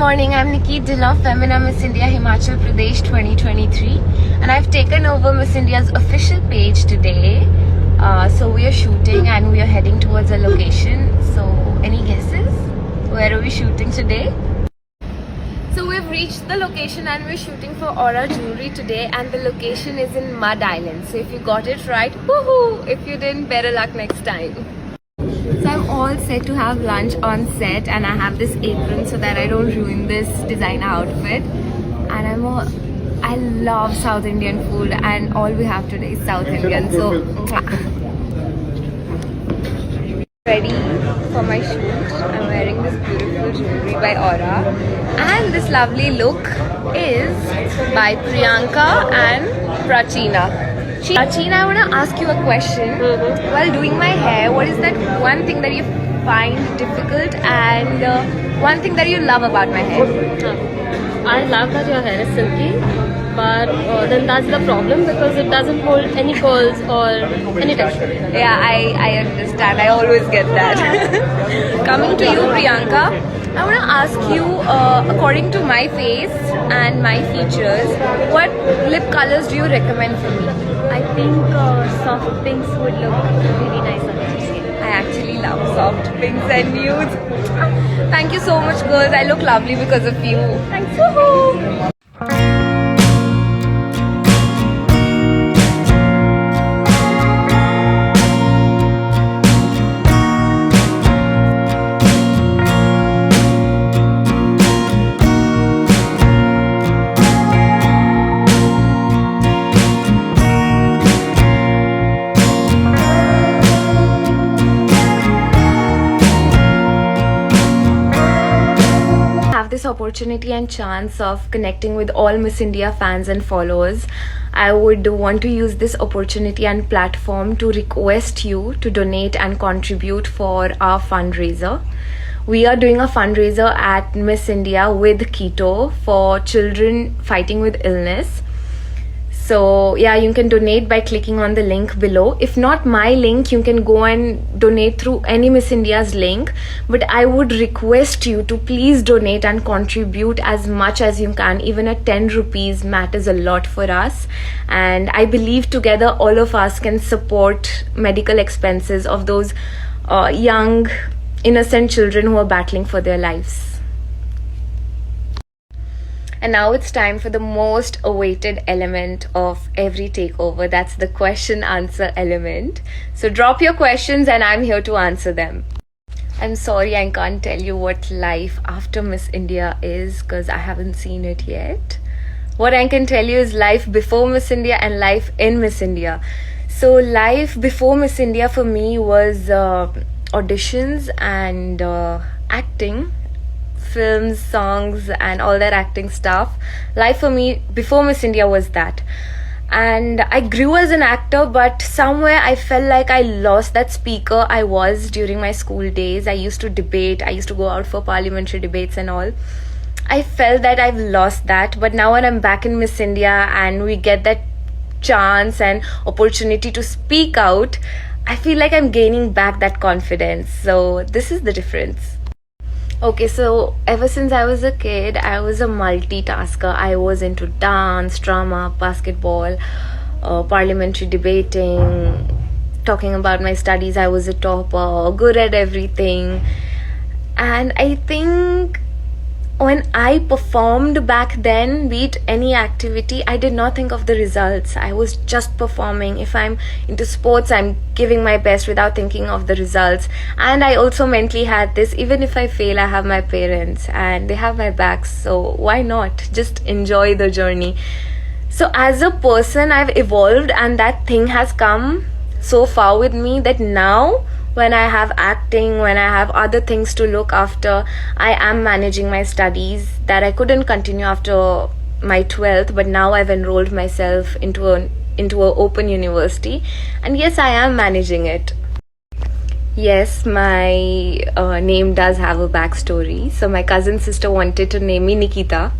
morning, I'm Nikeet, Dhillon, Femina Miss India Himachal Pradesh 2023, and I've taken over Miss India's official page today. So we are shooting and we are heading towards a location. So any guesses? Where are we shooting today? So we've reached the location and we're shooting for Aura Jewelry today, and the location is in Mud Island. So if you got it right, woohoo! If you didn't, better luck next time. So I'm all set to have lunch on set, and I have this apron so that I don't ruin this designer outfit. And I love South Indian food, and all we have today is South Indian. So ready for my shoot. I'm wearing this beautiful jewelry by Aura, and this lovely look is by Priyanka and Prachina. Prachina, I want to ask you a question. While doing my hair, what is that one thing that you find difficult and one thing that you love about my hair? I love that your hair is silky, but then that's the problem because it doesn't hold any curls or any texture. Yeah, I understand. I always get that. Coming to you, Priyanka, I want to ask you, according to my face and my features, what lip colors do you recommend for me? I think soft pinks would look really nice on your skin. I actually love soft pinks and nudes. Thank you so much, girls. I look lovely because of you. Thanks. Woohoo! This opportunity and chance of connecting with all Miss India fans and followers, I would want to use this opportunity and platform to request you to donate and contribute for our fundraiser. We are doing a fundraiser at Miss India with Keto for children fighting with illness. So yeah, you can donate by clicking on the link below. If not my link, you can go and donate through any Miss India's link. But I would request you to please donate and contribute as much as you can. Even a 10 rupees matters a lot for us. And I believe together all of us can support medical expenses of those young, innocent children who are battling for their lives. And now it's time for the most awaited element of every takeover. That's the question answer element. So drop your questions and I'm here to answer them. I'm sorry I can't tell you what life after Miss India is because I haven't seen it yet. What I can tell you is life before Miss India and life in Miss India. So life before Miss India for me was auditions and acting. Films, songs and all that acting stuff. Life for me before Miss India was that. And I grew as an actor, but somewhere I felt like I lost that speaker I was during my school days. I used to debate, I used to go out for parliamentary debates and all. I felt that I've lost that, but now when I'm back in Miss India and we get that chance and opportunity to speak out, I feel like I'm gaining back that confidence. So this is the difference. Okay, so ever since I was a kid, I was a multitasker. I was into dance, drama, basketball, parliamentary debating, talking about my studies. I was a topper, good at everything. And I think when I performed back then, be it any activity, I did not think of the results. I was just performing. If I'm into sports, I'm giving my best without thinking of the results. And I also mentally had this, even if I fail, I have my parents and they have my back. So why not? Just enjoy the journey. So as a person, I've evolved and that thing has come so far with me that now when I have acting, when I have other things to look after, I am managing my studies that I couldn't continue after my 12th, but now I've enrolled myself into an open university, and yes, I am managing it. Yes, my name does have a backstory. So my cousin sister wanted to name me Nikita,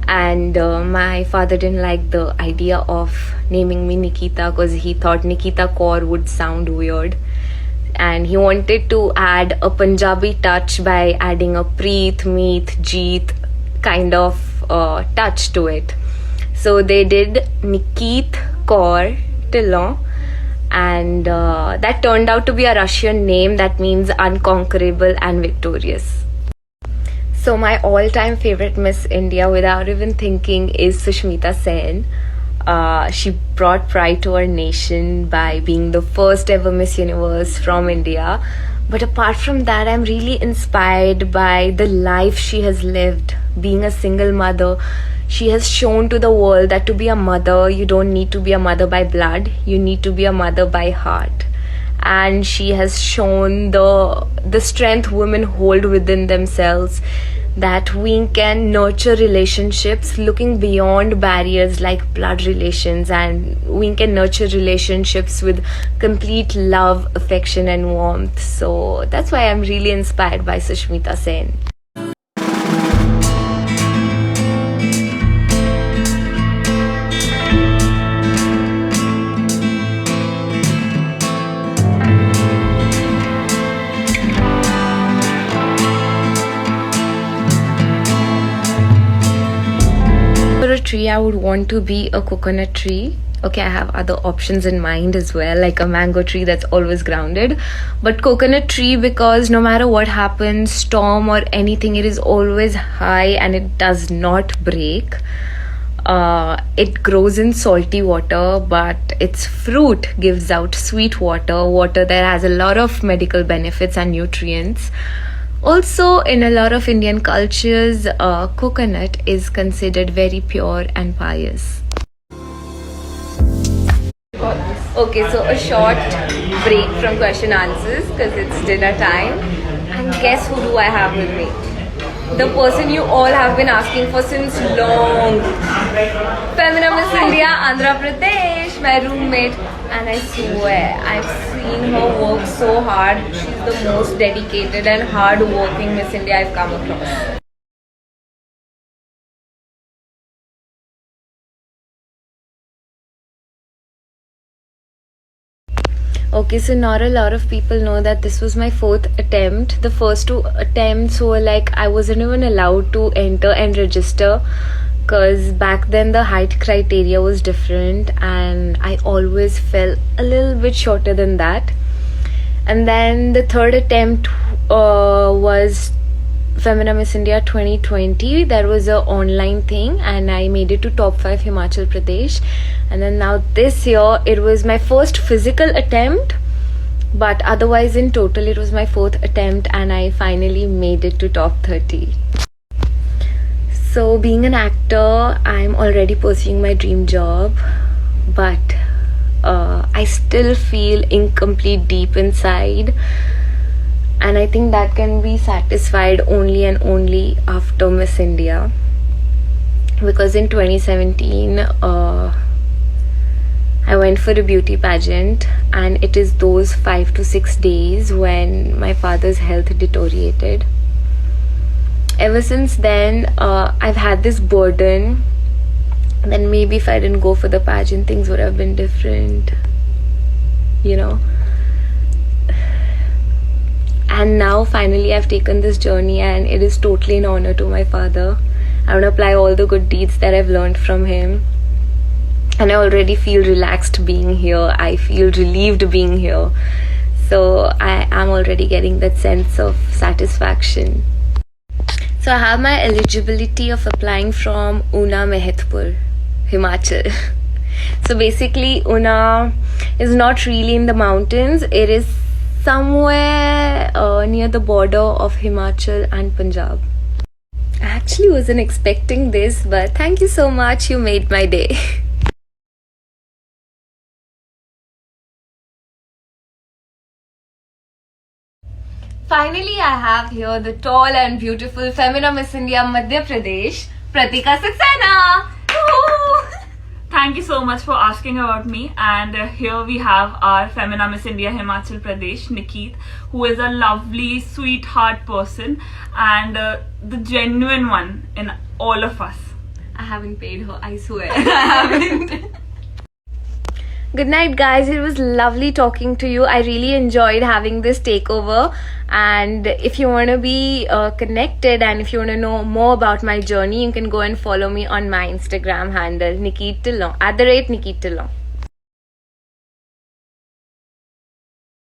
and my father didn't like the idea of naming me Nikita because he thought Nikita Kaur would sound weird. And he wanted to add a Punjabi touch by adding a Preet, Meet, Jeet kind of touch to it. So they did Nikeet, Dhillon, and that turned out to be a Russian name that means unconquerable and victorious. So my all-time favorite Miss India, without even thinking, is Sushmita Sen. She brought pride to our nation by being the first ever Miss Universe from India. But apart from that, I'm really inspired by the life she has lived. Being a single mother, she has shown to the world that to be a mother, you don't need to be a mother by blood, you need to be a mother by heart. And she has shown the strength women hold within themselves, that we can nurture relationships looking beyond barriers like blood relations, and we can nurture relationships with complete love, affection and warmth. So that's why I'm really inspired by Sushmita Sen. For a tree, I would want to be a coconut tree. Okay, I have other options in mind as well, like a mango tree that's always grounded. But coconut tree, because no matter what happens, storm or anything, it is always high and it does not break. It grows in salty water, but its fruit gives out sweet water that has a lot of medical benefits and nutrients. Also, in a lot of Indian cultures, coconut is considered very pure and pious. Okay, so a short break from question answers because it's dinner time. And guess who do I have with me? The person you all have been asking for since long. Femina Miss India, Andhra Pradesh, my roommate. And I swear, I've seen her work so hard. She's the most dedicated and hard-working Miss India I've come across. Okay, so not a lot of people know that this was my 4th attempt. The first 2 attempts were like I wasn't even allowed to enter and register because back then the height criteria was different and I always fell a little bit shorter than that. And then the 3rd attempt was Femina Miss India 2020. That was an online thing and I made it to top 5 Himachal Pradesh. And then now this year it was my first physical attempt, but otherwise in total it was my 4th attempt and I finally made it to top 30. So being an actor, I'm already pursuing my dream job, but I still feel incomplete deep inside. And I think that can be satisfied only and only after Miss India. Because in 2017, I went for a beauty pageant and it is those 5 to 6 days when my father's health deteriorated. Ever since then, I've had this burden that maybe if I didn't go for the pageant, things would have been different, you know. And now finally I've taken this journey and it is totally an honor to my father. I want to apply all the good deeds that I've learned from him. And I already feel relaxed being here. I feel relieved being here. So I am already getting that sense of satisfaction. So I have my eligibility of applying from Una Mehetpur, Himachal. So basically Una is not really in the mountains. It is somewhere near the border of Himachal and Punjab. I actually wasn't expecting this, but thank you so much. You made my day. Finally, I have here the tall and beautiful Femina Miss India Madhya Pradesh, Pratika Saxena. Thank you so much for asking about me. And here we have our Femina Miss India Himachal Pradesh, Nikeet, who is a lovely, sweetheart person and the genuine one in all of us. I haven't paid her, I swear. I haven't. Good night, guys. It was lovely talking to you. I really enjoyed having this takeover. And if you want to be connected and if you want to know more about my journey, you can go and follow me on my Instagram handle, Nikeet Dhillon, @Nikeet Dhillon.